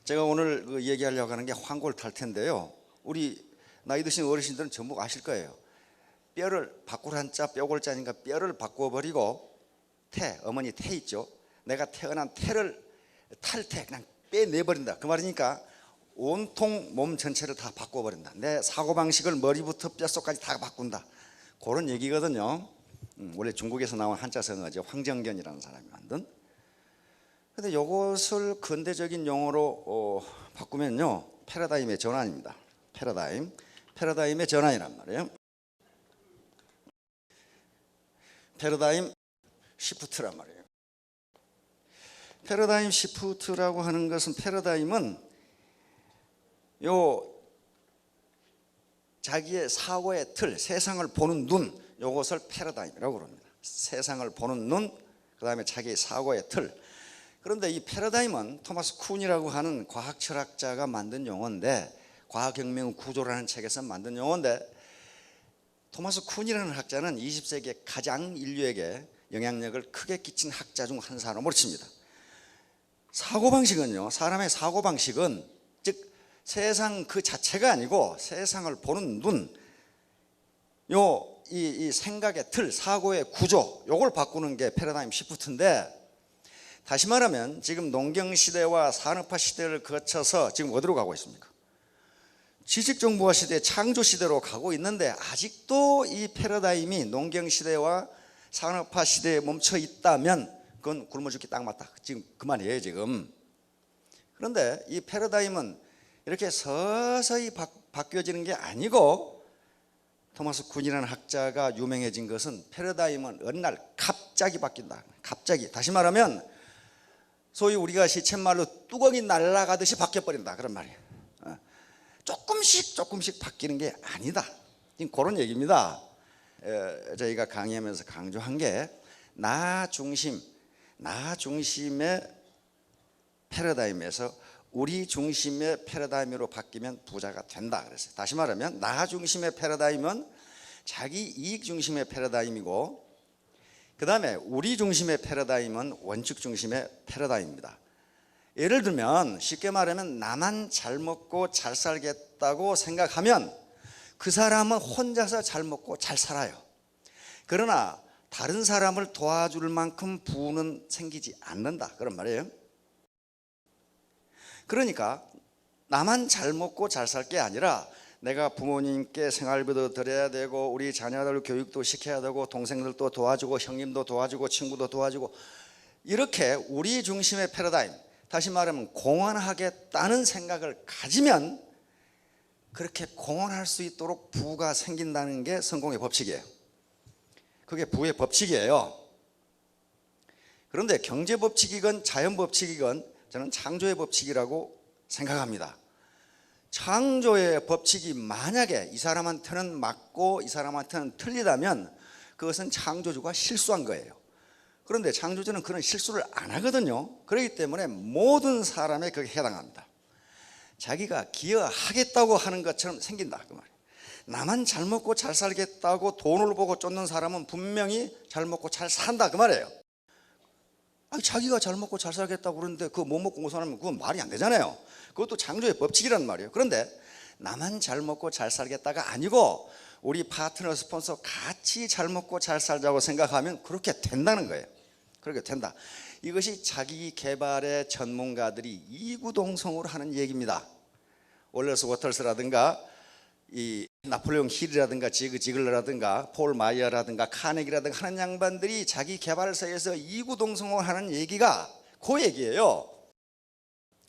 제가 오늘 얘기하려고 하는 게 황골 탈퇴인데요. 우리 나이 드신 어르신들은 전부 아실 거예요. 뼈를 바꾸란자 뼈골자니까 뼈를 바꿔버리고 태, 어머니 태 있죠. 내가 태어난 태를 탈퇴 그냥 빼내버린다 그 말이니까 온통 몸 전체를 다 바꿔버린다. 내 사고방식을 머리부터 뼛속까지 다 바꾼다, 그런 얘기거든요. 원래 중국에서 나온 한자 성어죠. 황정견이라는 사람이 만든. 근데 이것을 근대적인 용어로 바꾸면요, 패러다임의 전환입니다. 패러다임의 전환이란 말이에요. 패러다임 시프트란 말이에요. 패러다임 시프트라고 하는 것은, 패러다임은 자기의 사고의 틀, 세상을 보는 눈, 이것을 패러다임이라고 그럽니다. 세상을 보는 눈, 그 다음에 자기의 사고의 틀. 그런데 이 패러다임은 토마스 쿤이라고 하는 과학 철학자가 만든 용어인데, 과학혁명 구조라는 책에서 만든 용어인데, 토마스 쿤이라는 학자는 20세기에 가장 인류에게 영향력을 크게 끼친 학자 중 한 사람으로 칩니다. 사고방식은요, 사람의 사고방식은 즉 세상 그 자체가 아니고 세상을 보는 눈, 이 생각의 틀, 사고의 구조, 요걸 바꾸는 게 패러다임 시프트인데, 다시 말하면 지금 농경시대와 산업화 시대를 거쳐서 지금 어디로 가고 있습니까? 지식정보화 시대, 창조시대로 가고 있는데, 아직도 이 패러다임이 농경시대와 산업화 시대에 멈춰 있다면 그건 굶어 죽기 딱 맞다, 지금 그만이에요 지금. 그런데 이 패러다임은 이렇게 서서히 바뀌어지는 게 아니고, 토마스 쿤이라는 학자가 유명해진 것은, 패러다임은 어느 날 갑자기 바뀐다. 갑자기, 다시 말하면 소위 우리가 시쳇말로 뚜껑이 날아가듯이 바뀌어버린다, 그런 말이에요. 조금씩 바뀌는 게 아니다, 지금 그런 얘기입니다. 저희가 강의하면서 강조한 게 나 중심의 패러다임에서 우리 중심의 패러다임으로 바뀌면 부자가 된다 그랬어요. 다시 말하면 나 중심의 패러다임은 자기 이익 중심의 패러다임이고, 그 다음에 우리 중심의 패러다임은 원칙 중심의 패러다임입니다. 예를 들면, 쉽게 말하면 나만 잘 먹고 잘 살겠다고 생각하면 그 사람은 혼자서 잘 먹고 잘 살아요. 그러나 다른 사람을 도와줄 만큼 부는 생기지 않는다, 그런 말이에요. 그러니까 나만 잘 먹고 잘 살 게 아니라, 내가 부모님께 생활비도 드려야 되고, 우리 자녀들 교육도 시켜야 되고, 동생들도 도와주고, 형님도 도와주고, 친구도 도와주고, 이렇게 우리 중심의 패러다임, 다시 말하면 공헌하겠다는 생각을 가지면 그렇게 공헌할 수 있도록 부가 생긴다는 게 성공의 법칙이에요. 그게 부의 법칙이에요. 그런데 경제 법칙이건 자연 법칙이건 저는 창조의 법칙이라고 생각합니다. 창조의 법칙이 만약에 이 사람한테는 맞고 이 사람한테는 틀리다면 그것은 창조주가 실수한 거예요. 그런데 창조주는 그런 실수를 안 하거든요. 그렇기 때문에 모든 사람에 그게 해당합니다. 자기가 기여하겠다고 하는 것처럼 생긴다, 그 말이에요. 나만 잘 먹고 잘 살겠다고 돈을 보고 쫓는 사람은 분명히 잘 먹고 잘 산다, 그 말이에요. 아니, 자기가 잘 먹고 잘 살겠다고 그러는데 그거 못 먹고 못 사는, 그건 말이 안 되잖아요. 그것도 창조의 법칙이란 말이에요. 그런데 나만 잘 먹고 잘 살겠다가 아니고 우리 파트너, 스폰서 같이 잘 먹고 잘 살자고 생각하면 그렇게 된다는 거예요. 그렇게 된다. 이것이 자기 개발의 전문가들이 이구동성으로 하는 얘기입니다. 월러스 워터스라든가 이 나폴레옹 힐이라든가 지그 지글러라든가 폴 마이어라든가 카네기라든가 하는 양반들이 자기 개발서에서 이구동성으로 하는 얘기가 그 얘기예요.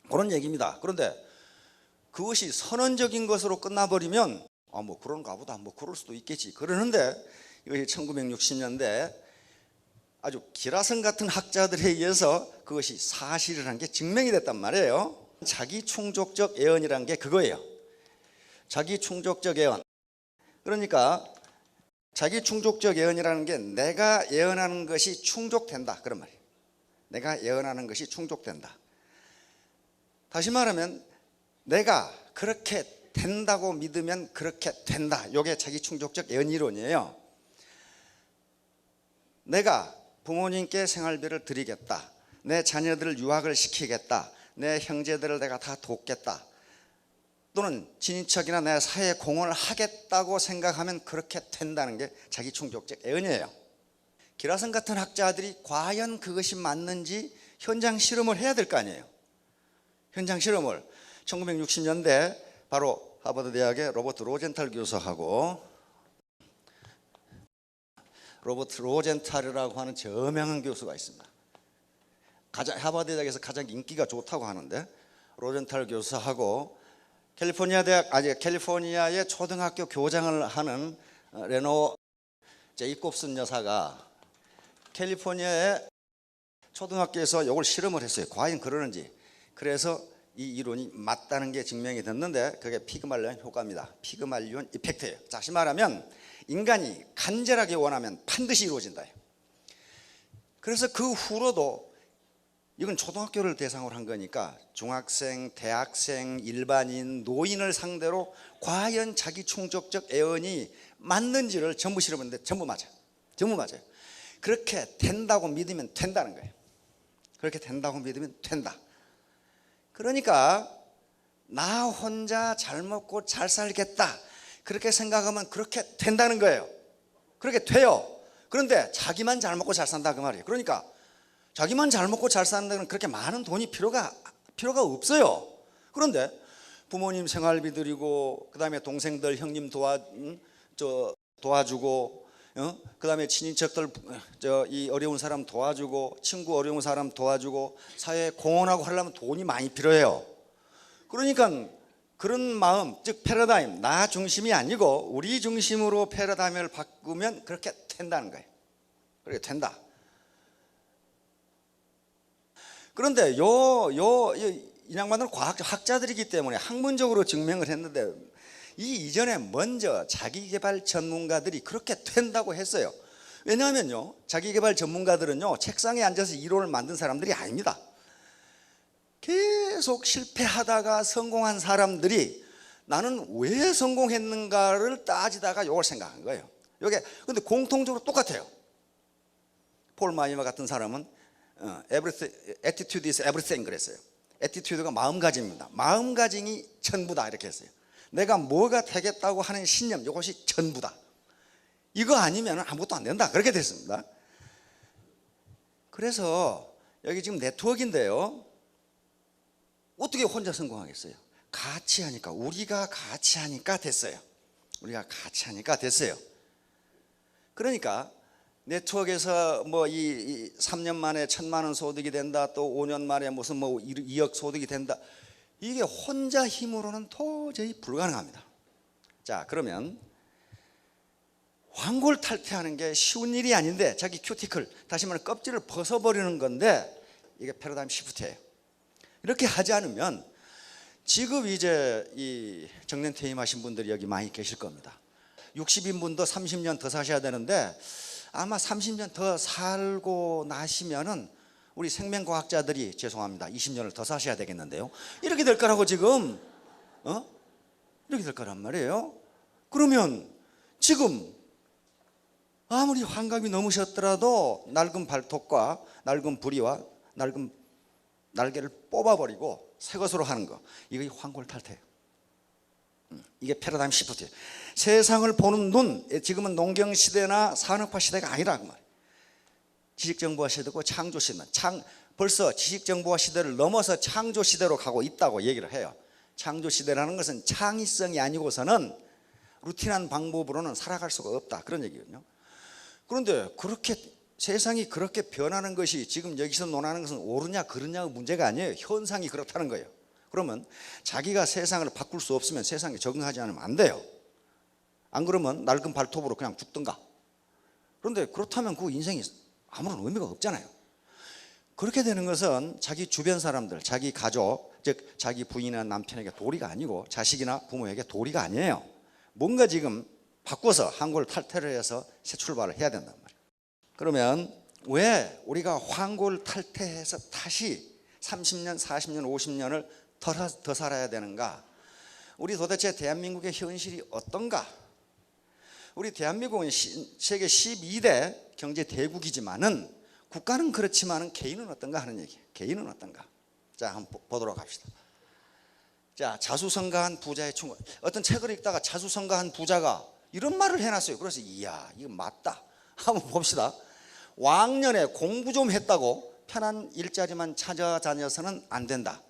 그런 얘기입니다. 그런데 그것이 선언적인 것으로 끝나버리면 뭐 그런가 보다, 뭐 그럴 수도 있겠지 그러는데, 이것이 1960년대 아주 기라성 같은 학자들에 의해서 그것이 사실이라는 게 증명이 됐단 말이에요. 자기 충족적 예언이라는 게 그거예요. 자기 충족적 예언. 그러니까 자기 충족적 예언이라는 게 내가 예언하는 것이 충족된다, 그런 말이에요. 내가 예언하는 것이 충족된다. 다시 말하면 내가 그렇게 된다고 믿으면 그렇게 된다. 이게 자기 충족적 예언 이론이에요. 내가 부모님께 생활비를 드리겠다, 내 자녀들을 유학을 시키겠다, 내 형제들을 내가 다 돕겠다, 또는 친인척이나 내 사회에 공헌을 하겠다고 생각하면 그렇게 된다는 게 자기 충족적 애언이에요. 기라성 같은 학자들이 과연 그것이 맞는지 현장 실험을 해야 될 거 아니에요. 현장 실험을 1960년대 바로 하버드 대학의 로버트 로젠탈 교수하고, 로버트 로젠탈이라고 하는 저명한 교수가 있습니다. 하버드 대학에서 가장 인기가 좋다고 하는데, 로젠탈 교수하고 캘리포니아의 초등학교 교장을 하는 레노 제이콥슨 여사가 캘리포니아의 초등학교에서 이걸 실험을 했어요. 과연 그러는지. 그래서 이 이론이 맞다는 게 증명이 됐는데, 그게 피그말리온 효과입니다. 피그말리온 이펙트예요. 다시 말하면 인간이 간절하게 원하면 반드시 이루어진다. 그래서 그 후로도, 이건 초등학교를 대상으로 한 거니까 중학생, 대학생, 일반인, 노인을 상대로 과연 자기 충족적 애언이 맞는지를 전부 실험했는데 전부 맞아요. 전부 맞아요. 그렇게 된다고 믿으면 된다는 거예요. 그렇게 된다고 믿으면 된다. 그러니까 나 혼자 잘 먹고 잘 살겠다, 그렇게 생각하면 그렇게 된다는 거예요. 그렇게 돼요. 그런데 자기만 잘 먹고 잘 산다 그 말이에요. 그러니까 자기만 잘 먹고 잘 사는 데는 그렇게 많은 돈이 필요가 없어요. 그런데 부모님 생활비 드리고, 그 다음에 동생들 형님 도와주고, 그 다음에 친인척들 이 어려운 사람 도와주고, 친구 어려운 사람 도와주고, 사회에 공헌하고 하려면 돈이 많이 필요해요. 그러니까 그런 마음, 즉 패러다임, 나 중심이 아니고 우리 중심으로 패러다임을 바꾸면 그렇게 된다는 거예요. 그렇게 된다. 그런데 이 양반들은 학자들이기 때문에 학문적으로 증명을 했는데, 이 이전에 먼저 자기개발 전문가들이 그렇게 된다고 했어요. 왜냐하면요, 자기개발 전문가들은요, 책상에 앉아서 이론을 만든 사람들이 아닙니다. 계속 실패하다가 성공한 사람들이 나는 왜 성공했는가를 따지다가 이걸 생각한 거예요. 이게 근데 공통적으로 똑같아요. 폴 마이어 같은 사람은 attitude is everything 그랬어요. attitude가 마음가짐입니다. 마음가짐이 전부다 이렇게 했어요. 내가 뭐가 되겠다고 하는 신념, 이것이 전부다. 이거 아니면 아무것도 안 된다 그렇게 됐습니다. 그래서 여기 지금 네트워크인데요, 어떻게 혼자 성공하겠어요? 같이 하니까, 우리가 같이 하니까 됐어요. 우리가 같이 하니까 됐어요. 그러니까 네트워크에서 뭐 이 3년 만에 1,000만 원 소득이 된다, 또 5년 만에 무슨 뭐 2억 소득이 된다, 이게 혼자 힘으로는 도저히 불가능합니다. 자, 그러면 환골탈퇴하는 게 쉬운 일이 아닌데, 자기 큐티클, 다시 말해 껍질을 벗어버리는 건데, 이게 패러다임 시프트예요. 이렇게 하지 않으면 지금 이제 이 정년 퇴임하신 분들이 여기 많이 계실 겁니다. 60인분도 30년 더 사셔야 되는데, 아마 30년 더 살고 나시면은 우리 생명과학자들이 죄송합니다, 20년을 더 사셔야 되겠는데요. 이렇게 될 거라고 지금 이렇게 될 거란 말이에요. 그러면 지금 아무리 환갑이 넘으셨더라도 낡은 발톱과 낡은 부리와 낡은 날개를 뽑아버리고 새 것으로 하는 거, 이게 환골탈퇴예요. 이게 패러다임 시프트예요. 세상을 보는 눈, 지금은 농경시대나 산업화 시대가 아니라 그 말이에요. 지식정보화 시대고 창조시대, 벌써 지식정보화 시대를 넘어서 창조시대로 가고 있다고 얘기를 해요. 창조시대라는 것은 창의성이 아니고서는 루틴한 방법으로는 살아갈 수가 없다, 그런 얘기거든요. 그런데 그렇게 세상이 그렇게 변하는 것이 지금 여기서 논하는 것은 옳으냐 그르냐의 문제가 아니에요. 현상이 그렇다는 거예요. 그러면 자기가 세상을 바꿀 수 없으면 세상에 적응하지 않으면 안 돼요. 안 그러면 낡은 발톱으로 그냥 죽든가. 그런데 그렇다면 그 인생이 아무런 의미가 없잖아요. 그렇게 되는 것은 자기 주변 사람들, 자기 가족, 즉 자기 부인이나 남편에게 도리가 아니고 자식이나 부모에게 도리가 아니에요. 뭔가 지금 바꿔서 환골탈퇴를 해서 새 출발을 해야 된단 말이에요. 그러면 왜 우리가 환골탈퇴해서 다시 30년, 40년, 50년을 더 살아야 되는가? 우리 도대체 대한민국의 현실이 어떤가? 우리 대한민국은 세계 12대 경제 대국이지만은 국가는 그렇지만은 개인은 어떤가 하는 얘기예요. 개인은 어떤가? 자, 한번 보도록 합시다. 자, 자수성가한 부자의 충고. 어떤 책을 읽다가 자수성가한 부자가 이런 말을 해놨어요. 그래서 이야, 이거 맞다. 한번 봅시다. 왕년에 공부 좀 했다고 편한 일자리만 찾아다녀서는 안 된다.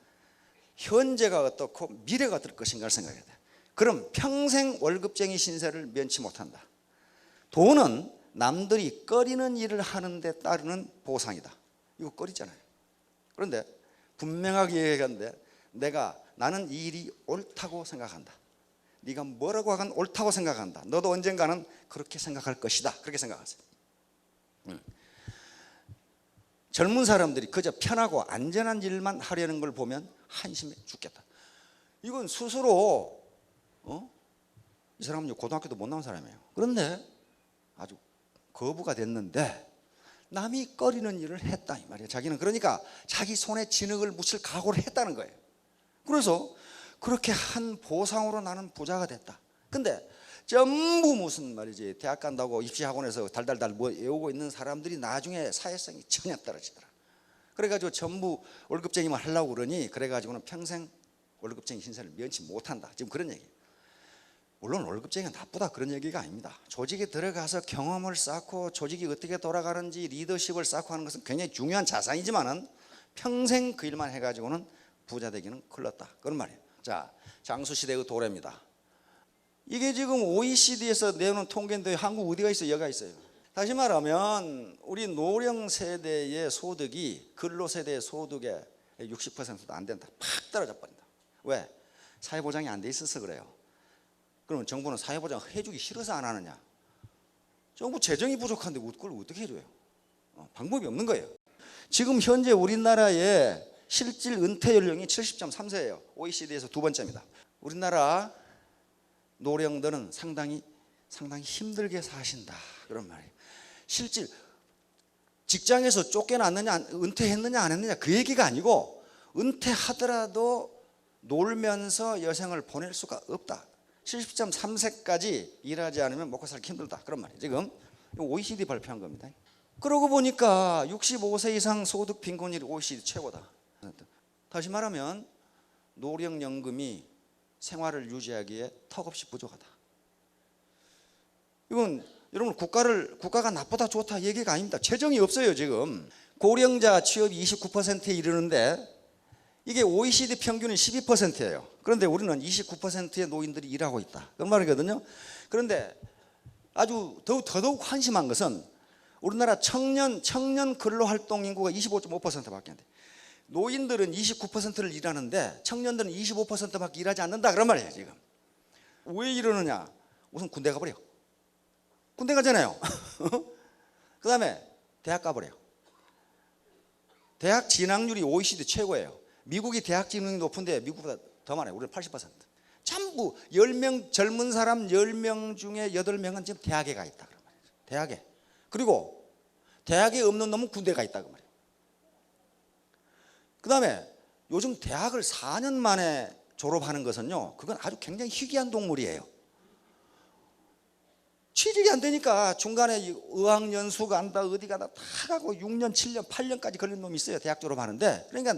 현재가 어떻고 미래가 어떨 것인가를 생각해야 돼. 그럼 평생 월급쟁이 신세를 면치 못한다. 돈은 남들이 꺼리는 일을 하는 데 따르는 보상이다. 이거 꺼리잖아요. 그런데 분명하게 얘기하는데 나는 이 일이 옳다고 생각한다. 네가 뭐라고 하건 옳다고 생각한다. 너도 언젠가는 그렇게 생각할 것이다. 그렇게 생각하세요. 젊은 사람들이 그저 편하고 안전한 일만 하려는 걸 보면 한심해 죽겠다. 이건 스스로 이 사람은 고등학교도 못 나온 사람이에요. 그런데 아주 거부가 됐는데 남이 꺼리는 일을 했다 이 말이에요. 자기는 그러니까 자기 손에 진흙을 묻힐 각오를 했다는 거예요. 그래서 그렇게 한 보상으로 나는 부자가 됐다. 근데 전부 무슨 말이지 대학 간다고 입시학원에서 달달달 뭐 외우고 있는 사람들이 나중에 사회성이 전혀 떨어지더라. 그래가지고 전부 월급쟁이만 하려고 그러니 그래가지고는 평생 월급쟁이 신세를 면치 못한다. 지금 그런 얘기예요. 물론 월급쟁이가 나쁘다 그런 얘기가 아닙니다. 조직에 들어가서 경험을 쌓고 조직이 어떻게 돌아가는지 리더십을 쌓고 하는 것은 굉장히 중요한 자산이지만은 평생 그 일만 해가지고는 부자 되기는 글렀다 그런 말이에요. 자, 장수시대의 도래입니다. 이게 지금 OECD에서 내놓은 통계인데 한국 어디가 있어요? 여기가 있어요. 다시 말하면 우리 노령 세대의 소득이 근로세대의 소득의 60%도 안 된다. 팍 떨어져 버린다. 왜? 사회보장이 안 돼 있어서 그래요. 그러면 정부는 사회보장 해주기 싫어서 안 하느냐? 정부 재정이 부족한데 그걸 어떻게 해줘요? 방법이 없는 거예요. 지금 현재 우리나라의 실질 은퇴 연령이 70.3세예요. OECD에서 두 번째입니다. 우리나라 노령들은 상당히 힘들게 사신다 그런 말이에요. 실질 직장에서 쫓겨났느냐 은퇴했느냐 안 했느냐 그 얘기가 아니고 은퇴하더라도 놀면서 여생을 보낼 수가 없다. 70.3세까지 일하지 않으면 먹고 살기 힘들다 그런 말이에요. 지금 OECD 발표한 겁니다. 그러고 보니까 65세 이상 소득 빈곤율이 OECD 최고다. 다시 말하면 노령연금이 생활을 유지하기에 턱없이 부족하다. 이건 여러분 국가가 나쁘다 좋다 얘기가 아닙니다. 재정이 없어요. 지금 고령자 취업이 29%에 이르는데 이게 OECD 평균은 12%예요. 그런데 우리는 29%의 노인들이 일하고 있다 그런 말이거든요. 그런데 아주 더더욱 한심한 것은 우리나라 청년 근로활동 인구가 25.5%밖에 안 돼. 노인들은 29%를 일하는데 청년들은 25%밖에 일하지 않는다 그런 말이에요. 지금 왜 이러느냐? 우선 군대 가버려. 군대 가잖아요. 그 다음에 대학 가버려. 대학 진학률이 OECD 최고예요. 미국이 대학 진학률이 높은데 미국보다 더 많아요. 우리는 80%. 전부 10명 젊은 사람 10명 중에 8명은 지금 대학에 가 있다 그런 말이에요. 대학에. 그리고 대학에 없는 놈은 군대 가 있다 그 말이에요. 그 다음에 요즘 대학을 4년 만에 졸업하는 것은요 그건 아주 굉장히 희귀한 동물이에요. 취직이 안 되니까 중간에 어학연수 간다 어디 가다 다 가고 6년 7년 8년까지 걸린 놈이 있어요. 대학 졸업하는데. 그러니까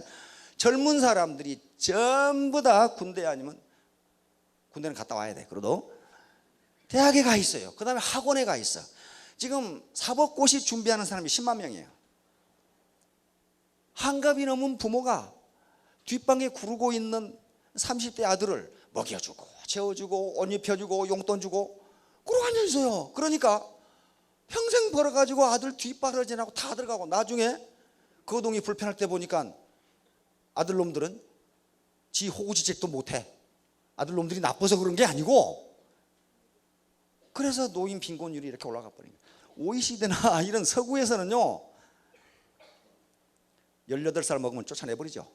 젊은 사람들이 전부 다 군대 아니면 군대는 갔다 와야 돼. 그래도 대학에 가 있어요. 그 다음에 학원에 가 있어. 지금 사법고시 준비하는 사람이 10만 명이에요. 한갑이 넘은 부모가 뒷방에 구르고 있는 30대 아들을 먹여주고 재워주고 옷 입혀주고 용돈 주고 그러고 앉아있어요. 그러니까 평생 벌어가지고 아들 뒷바라지나고 다 들어가고 나중에 거동이 불편할 때 보니까 아들놈들은 지 호구지책도 못해. 아들놈들이 나빠서 그런 게 아니고 그래서 노인 빈곤율이 이렇게 올라가 버린 거예요. OECD나 이런 서구에서는요 18살 먹으면 쫓아내버리죠.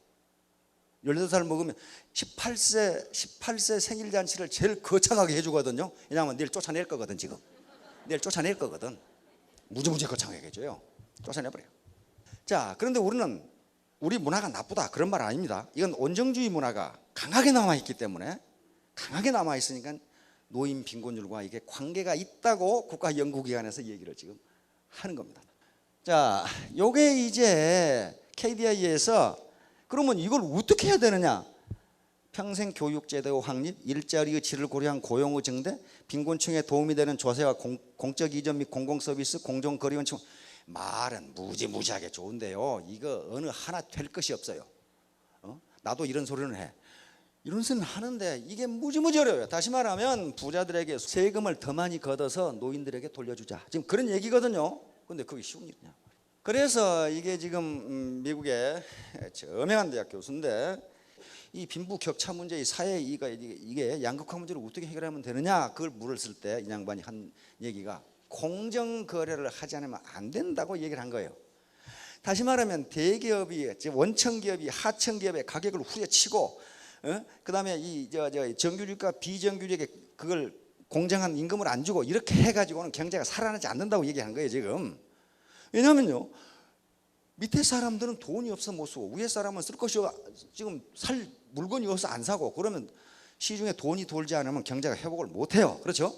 18살 먹으면 18세 생일잔치를 제일 거창하게 해주거든요. 왜냐하면 내일 쫓아낼 거거든. 지금 내일 쫓아낼 거거든. 무지무지 거창하게 해줘요. 쫓아내버려요. 자, 그런데 우리 문화가 나쁘다 그런 말 아닙니다. 이건 온정주의 문화가 강하게 남아있기 때문에 강하게 남아있으니까 노인 빈곤율과 이게 관계가 있다고 국가연구기관에서 얘기를 지금 하는 겁니다. 자, 요게 이제 KDI에서 그러면 이걸 어떻게 해야 되느냐? 평생 교육제도 확립, 일자리의 질을 고려한 고용의 증대, 빈곤층에 도움이 되는 조세와 공적 이전 및 공공서비스, 공정거리원층. 말은 무지무지하게 좋은데요, 이거 어느 하나 될 것이 없어요. 나도 이런 소리는 해. 이런 소리는 하는데 이게 무지무지 어려워요. 다시 말하면 부자들에게 세금을 더 많이 걷어서 노인들에게 돌려주자, 지금 그런 얘기거든요. 근데 그게 쉬운 일이냐. 그래서 이게 지금 미국의 저명한 대학 교수인데, 이 빈부 격차 문제, 이 사회 이게 양극화 문제를 어떻게 해결하면 되느냐, 그걸 물었을 때 이 양반이 한 얘기가 공정 거래를 하지 않으면 안 된다고 얘기를 한 거예요. 다시 말하면 대기업이, 원청 기업이 하청 기업의 가격을 후려치고, 그다음에 이 정규직과 비정규직에 그걸 공정한 임금을 안 주고 이렇게 해가지고는 경제가 살아나지 않는다고 얘기한 거예요 지금. 왜냐하면요, 밑에 사람들은 돈이 없어 못 쓰고 위에 사람은 쓸 것이 지금 살 물건이 없어 안 사고, 그러면 시중에 돈이 돌지 않으면 경제가 회복을 못 해요. 그렇죠?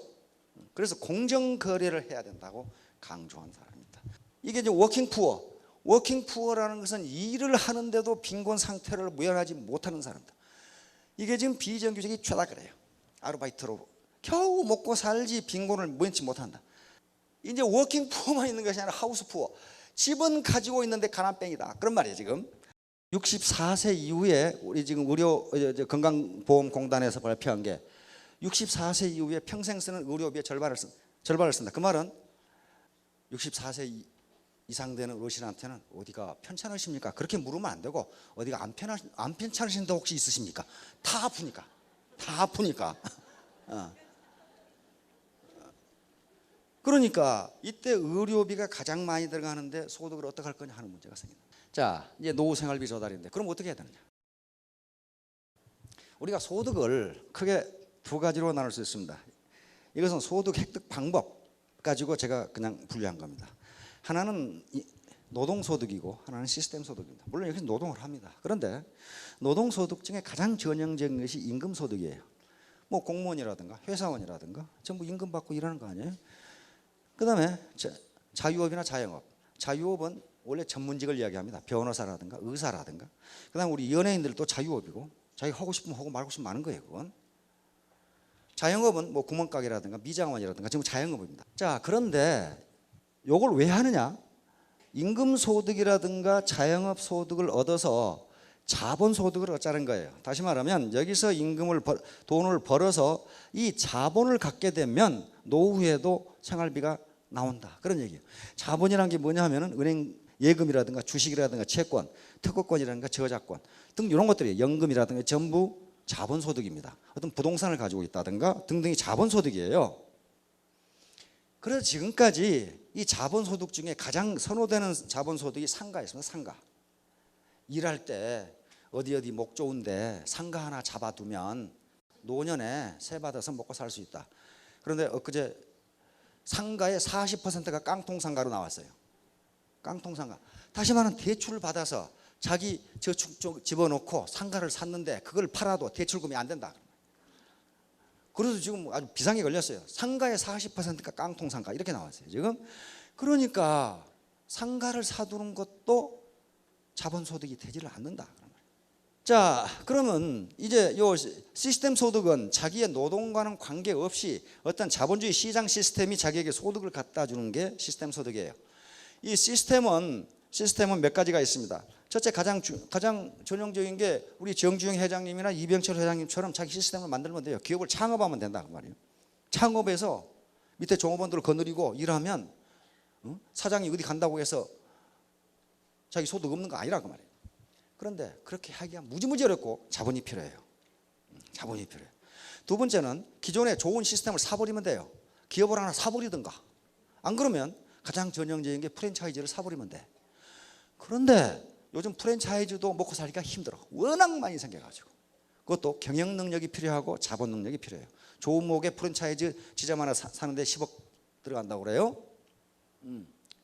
그래서 공정 거래를 해야 된다고 강조한 사람입니다. 이게 이제 워킹 푸어라는 것은 일을 하는데도 빈곤 상태를 무연하지 못하는 사람들. 이게 지금 비정규직이 죄다 그래요. 아르바이트로 겨우 먹고 살지 빈곤을 면치 못한다. 이제 워킹 푸어만 있는 것이 아니라 하우스 푸어, 집은 가지고 있는데 가난뱅이다, 그런 말이에요. 지금 64세 이후에 우리 지금 의료 건강보험공단에서 발표한 게 64세 이후에 평생 쓰는 의료비의 절반을 쓴다. 그 말은 64세 이상 되는 어르신한테는 어디가 편찮으십니까? 그렇게 물으면 안 되고, 어디가 안 편찮으신 데 혹시 있으십니까? 다 아프니까. 그러니까 이때 의료비가 가장 많이 들어가는데 소득을 어떻게 할 거냐 하는 문제가 생긴다. 자, 이제 노후 생활비 조달인데 그럼 어떻게 해야 되느냐? 우리가 소득을 크게 두 가지로 나눌 수 있습니다. 이것은 소득 획득 방법 가지고 제가 그냥 분류한 겁니다. 하나는 노동소득이고 하나는 시스템 소득입니다. 물론 여기서 노동을 합니다. 그런데 노동소득 중에 가장 전형적인 것이 임금소득이에요. 뭐 공무원이라든가 회사원이라든가 전부 임금 받고 일하는 거 아니에요? 그 다음에 자유업이나 자영업. 자유업은 원래 전문직을 이야기합니다. 변호사라든가 의사라든가. 그 다음에 우리 연예인들도 자유업이고, 자기가 하고 싶으면 하고 말고 싶으면 마는 거예요. 그건. 자영업은 뭐 구멍가게라든가 미장원이라든가 전부 자영업입니다. 자, 그런데 요걸 왜 하느냐? 임금소득이라든가 자영업 소득을 얻어서 자본소득을 얻자는 거예요. 다시 말하면 여기서 돈을 벌어서 이 자본을 갖게 되면 노후에도 생활비가 나온다, 그런 얘기예요. 자본이라는 게 뭐냐 하면은 은행 예금이라든가 주식이라든가 채권, 특허권이라든가 저작권 등 이런 것들이, 연금이라든가 전부 자본소득입니다. 어떤 부동산을 가지고 있다든가 등등이 자본소득이에요. 그래서 지금까지 이 자본소득 중에 가장 선호되는 자본소득이 상가였습니다. 상가. 일할 때 어디 목 좋은데 상가 하나 잡아두면 노년에 세 받아서 먹고 살 수 있다. 그런데 엊그제 상가의 40%가 깡통상가로 나왔어요. 깡통상가. 다시 말하면 대출을 받아서 자기 저축 쪽 집어넣고 상가를 샀는데 그걸 팔아도 대출금이 안 된다. 그래서 지금 아주 비상에 걸렸어요. 상가의 40%가 깡통상가 이렇게 나왔어요 지금. 그러니까 상가를 사두는 것도 자본소득이 되지를 않는다. 자, 그러면 이제 요 시스템 소득은 자기의 노동과는 관계없이 어떤 자본주의 시장 시스템이 자기에게 소득을 갖다 주는 게 시스템 소득이에요. 이 시스템은 몇 가지가 있습니다. 첫째, 가장 전형적인 게 우리 정주영 회장님이나 이병철 회장님처럼 자기 시스템을 만들면 돼요. 기업을 창업하면 된다 그 말이에요. 창업해서 밑에 종업원들을 거느리고 일하면 사장이 어디 간다고 해서 자기 소득 없는 거 아니라 그 말이에요. 그런데 그렇게 하기가 무지무지 어렵고 자본이 필요해요. 자본이 필요해요. 두 번째는 기존에 좋은 시스템을 사버리면 돼요. 기업을 하나 사버리든가. 안 그러면 가장 전형적인 게 프랜차이즈를 사버리면 돼. 그런데 요즘 프랜차이즈도 먹고 살기가 힘들어. 워낙 많이 생겨가지고. 그것도 경영 능력이 필요하고 자본 능력이 필요해요. 좋은 목의 프랜차이즈 지점 하나 사는데 10억 들어간다고 그래요.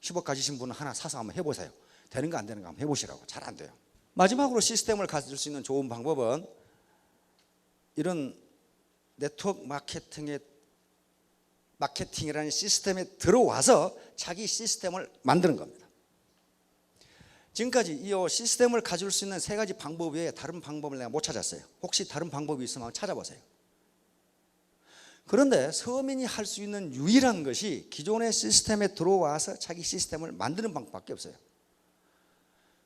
10억 가지신 분은 하나 사서 한번 해보세요. 되는 거 안 되는 거 한번 해보시라고. 잘 안 돼요. 마지막으로 시스템을 가질 수 있는 좋은 방법은 이런 네트워크 마케팅이라는 시스템에 들어와서 자기 시스템을 만드는 겁니다. 지금까지 이 시스템을 가질 수 있는 세 가지 방법 외에 다른 방법을 내가 못 찾았어요. 혹시 다른 방법이 있으면 한번 찾아보세요. 그런데 서민이 할 수 있는 유일한 것이 기존의 시스템에 들어와서 자기 시스템을 만드는 방법밖에 없어요.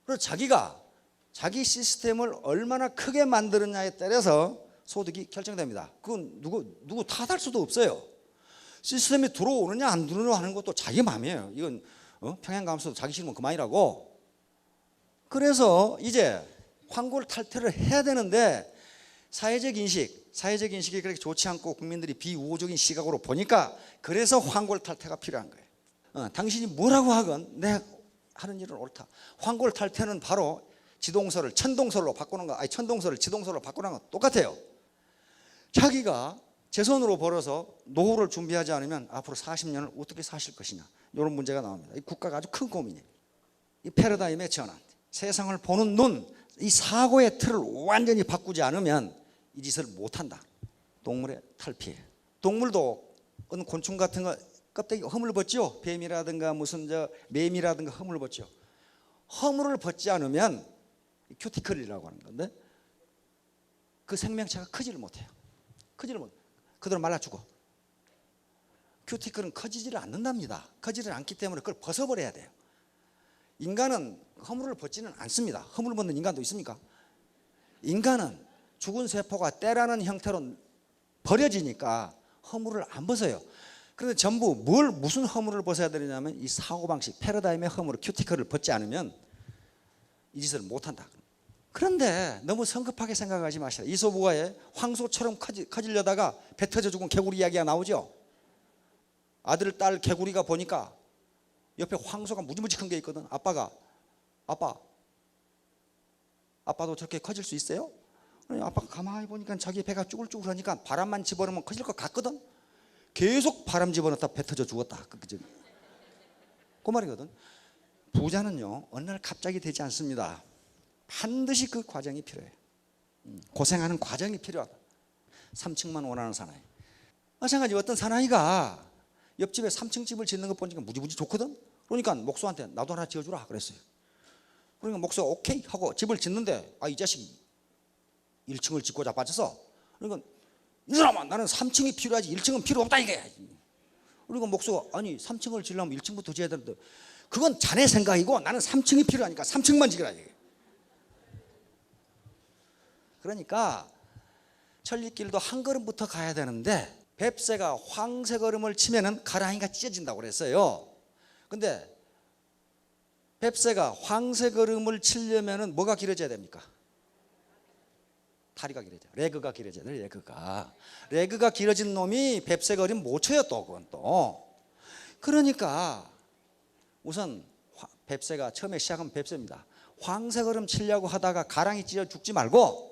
그래서 자기가 자기 시스템을 얼마나 크게 만드느냐에 따라서 소득이 결정됩니다. 그건 누구 탓할 수도 없어요. 시스템이 들어오느냐 안 들어오느냐 하는 것도 자기 마음이에요. 이건 평양감수도 자기 싫으면 그만이라고. 그래서 이제 황골 탈퇴를 해야 되는데 사회적 인식이 그렇게 좋지 않고 국민들이 비우호적인 시각으로 보니까 그래서 황골 탈퇴가 필요한 거예요. 당신이 뭐라고 하건 내가 하는 일은 옳다. 황골 탈퇴는 바로 지동설을 천동설로 바꾸는 거, 천동설을 지동설로 바꾸는 거 똑같아요. 자기가 제 손으로 벌어서 노후를 준비하지 않으면 앞으로 40년을 어떻게 사실 것이냐, 이런 문제가 나옵니다. 이 국가가 아주 큰 고민이에요. 이 패러다임의 전환, 세상을 보는 눈, 이 사고의 틀을 완전히 바꾸지 않으면 이 짓을 못한다. 동물의 탈피. 동물도 어느 곤충 같은 거 껍데기 허물 벗죠. 뱀이라든가 무슨 매미라든가 허물 벗죠. 허물을 벗지 않으면 큐티클이라고 하는 건데 그 생명체가 크지를 못해요. 그대로 말라 죽어. 큐티클은 커지지를 않는답니다. 커지를 않기 때문에 그걸 벗어버려야 돼요. 인간은 허물을 벗지는 않습니다. 허물을 벗는 인간도 있습니까? 인간은 죽은 세포가 때라는 형태로 버려지니까 허물을 안 벗어요. 그런데 전부 무슨 허물을 벗어야 되냐면 이 사고방식, 패러다임의 허물을, 큐티클을 벗지 않으면 이 짓을 못한다. 그런데 너무 성급하게 생각하지 마시라. 이소부가의 황소처럼 커지려다가 배 터져 죽은 개구리 이야기가 나오죠. 아들, 딸 개구리가 보니까 옆에 황소가 무지무지 큰 게 있거든. 아빠도 저렇게 커질 수 있어요? 아빠가 가만히 보니까 자기 배가 쭈글쭈글 하니까 바람만 집어넣으면 커질 것 같거든. 계속 바람 집어넣다 배 터져 죽었다. 그 말이거든. 부자는요 어느 날 갑자기 되지 않습니다. 반드시 그 과정이 필요해요. 고생하는 과정이 필요하다. 3층만 원하는 사나이. 마찬가지 어떤 사나이가 옆집에 3층 집을 짓는 거 보니까 무지무지 좋거든. 그러니까 목수한테 나도 하나 지어주라 그랬어요. 그러니까 목수가 오케이 하고 집을 짓는데 이 자식이 1층을 짓고 자빠져서, 그러니까 이 사람아 나는 3층이 필요하지 1층은 필요 없다 이게. 그러니까 목수가 아니 3층을 지으려면 1층부터 지어야 되는데 그건 자네 생각이고 나는 3층이 필요하니까 3층만 지으라 이게. 그러니까 천리길도 한 걸음부터 가야 되는데 뱁새가 황새 걸음을 치면은 가랑이가 찢어진다고 그랬어요. 근데 뱁새가 황새 걸음을 치려면은 뭐가 길어져야 됩니까? 다리가 길어져요. 레그가 길어져야 돼요. 레그가 길어진 놈이 뱁새 걸음 못 쳐요. 또 그건 또. 그러니까 우선 뱁새가 처음에 시작하면 뱁새입니다. 황새 걸음 치려고 하다가 가랑이 찢어 죽지 말고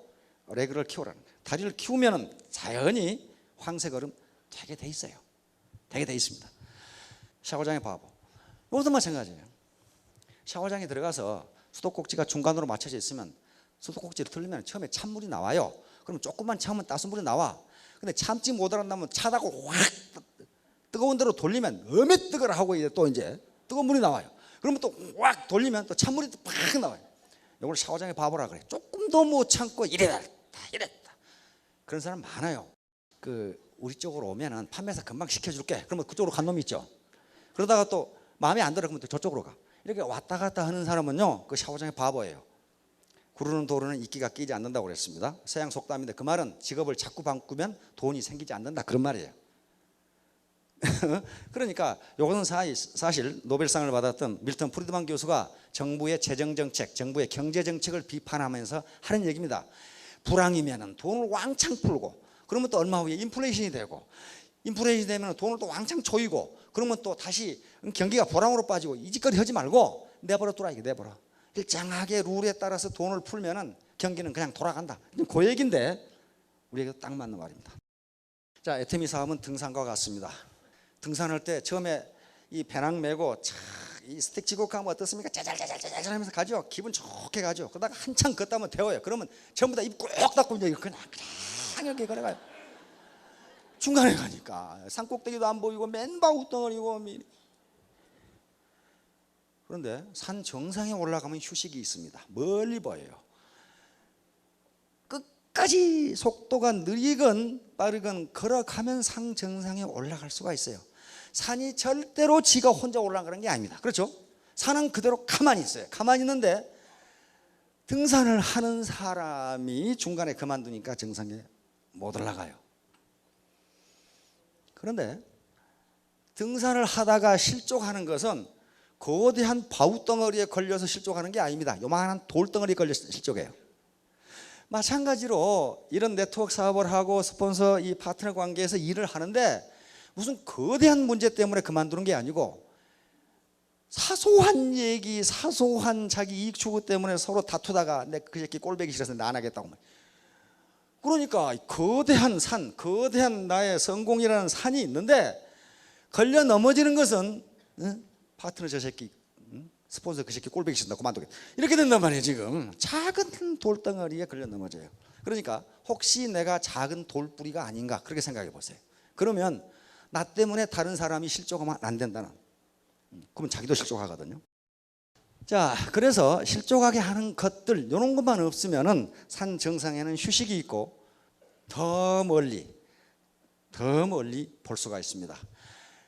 레그를 키우라는 거예요. 다리를 키우면 자연히 황새 걸음 되게 돼 있어요. 되게 돼 있습니다. 샤워장에 바보. 이것도 마찬가지예요. 샤워장에 들어가서 수도꼭지가 중간으로 맞춰져 있으면 수도꼭지를 틀리면 처음에 찬물이 나와요. 그럼 조금만 참으면 따뜻한 물이 나와. 근데 참지 못하면 차다고 확 뜨거운 데로 돌리면 어메 뜨거라 하고 또 이제 뜨거운 물이 나와요. 그러면 또 확 돌리면 또 찬물이 팍 나와요. 이걸 샤워장에 바보라 그래. 조금도 못 참고 이랬다. 그런 사람 많아요. 우리 쪽으로 오면은 판매사 금방 시켜줄게. 그러면 그쪽으로 간 놈이 있죠. 그러다가 또 마음에 안 들어 그러면 또 저쪽으로 가. 이렇게 왔다 갔다 하는 사람은요 그 샤워장에 바보예요. 구르는 도루는 이끼가 끼지 않는다고 그랬습니다. 서양 속담인데 그 말은 직업을 자꾸 바꾸면 돈이 생기지 않는다 그런 말이에요. 그러니까 이것은 사실 노벨상을 받았던 밀턴 프리드만 교수가 정부의 재정정책, 정부의 경제정책을 비판하면서 하는 얘기입니다. 불황이면 돈을 왕창 풀고 그러면 또 얼마 후에 인플레이션이 되고 인플레이션이 되면 돈을 또 왕창 조이고 그러면 또 다시 경기가 보람으로 빠지고 이 짓거리 하지 말고 내버려 두라 이게. 내버려. 일정하게 룰에 따라서 돈을 풀면은 경기는 그냥 돌아간다. 그 얘기인데 우리에게 딱 맞는 말입니다. 자, 애터미 사업은 등산과 같습니다. 등산할 때 처음에 이 배낭 메고 이 스틱 쥐고 가면 어떻습니까? 짜잘짜잘짜잘 하면서 가죠. 기분 좋게 가죠. 그러다가 한참 걷다 보면 데워요. 그러면 전부 다 입 꾹 닫고 그냥 이렇게 걸어가요. 중간에 가니까 산꼭대기도 안 보이고 맨바우 덩어리고 그런데 산 정상에 올라가면 휴식이 있습니다. 멀리 보여요. 끝까지 속도가 느리건 빠르건 걸어가면 산 정상에 올라갈 수가 있어요. 산이 절대로 지가 혼자 올라가는 게 아닙니다. 그렇죠? 산은 그대로 가만히 있어요. 가만히 있는데 등산을 하는 사람이 중간에 그만두니까 정상에 못 올라가요. 그런데 등산을 하다가 실족하는 것은 거대한 바위덩어리에 걸려서 실족하는 게 아닙니다. 요만한 돌덩어리에 걸려서 실족해요. 마찬가지로 이런 네트워크 사업을 하고 스폰서 이 파트너 관계에서 일을 하는데 무슨 거대한 문제 때문에 그만두는 게 아니고 사소한 얘기, 사소한 자기 이익 추구 때문에 서로 다투다가 내 그 새끼 꼴배기 싫어서 나 안 하겠다고. 그러니까 거대한 산, 거대한 나의 성공이라는 산이 있는데 걸려 넘어지는 것은 파트너 저 새끼, 스폰서 그 새끼 꼴배기 싫다 그만두겠다 이렇게 된단 말이에요. 지금 작은 돌덩어리에 걸려 넘어져요. 그러니까 혹시 내가 작은 돌뿌리가 아닌가 그렇게 생각해 보세요. 그러면 나 때문에 다른 사람이 실족하면 안 된다는, 그러면 자기도 실족하거든요. 자, 그래서 실족하게 하는 것들 이런 것만 없으면은 산 정상에는 휴식이 있고 더 멀리 볼 수가 있습니다.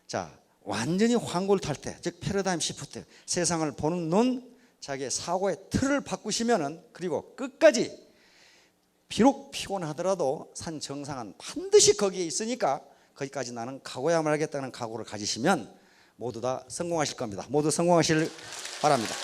자, 완전히 환골탈태, 즉 패러다임 시프트, 세상을 보는 눈, 자기의 사고의 틀을 바꾸시면은, 그리고 끝까지 비록 피곤하더라도 산 정상은 반드시 거기에 있으니까 거기까지 나는 가고야 말겠다는 각오를 가지시면 모두 다 성공하실 겁니다. 모두 성공하시길 바랍니다.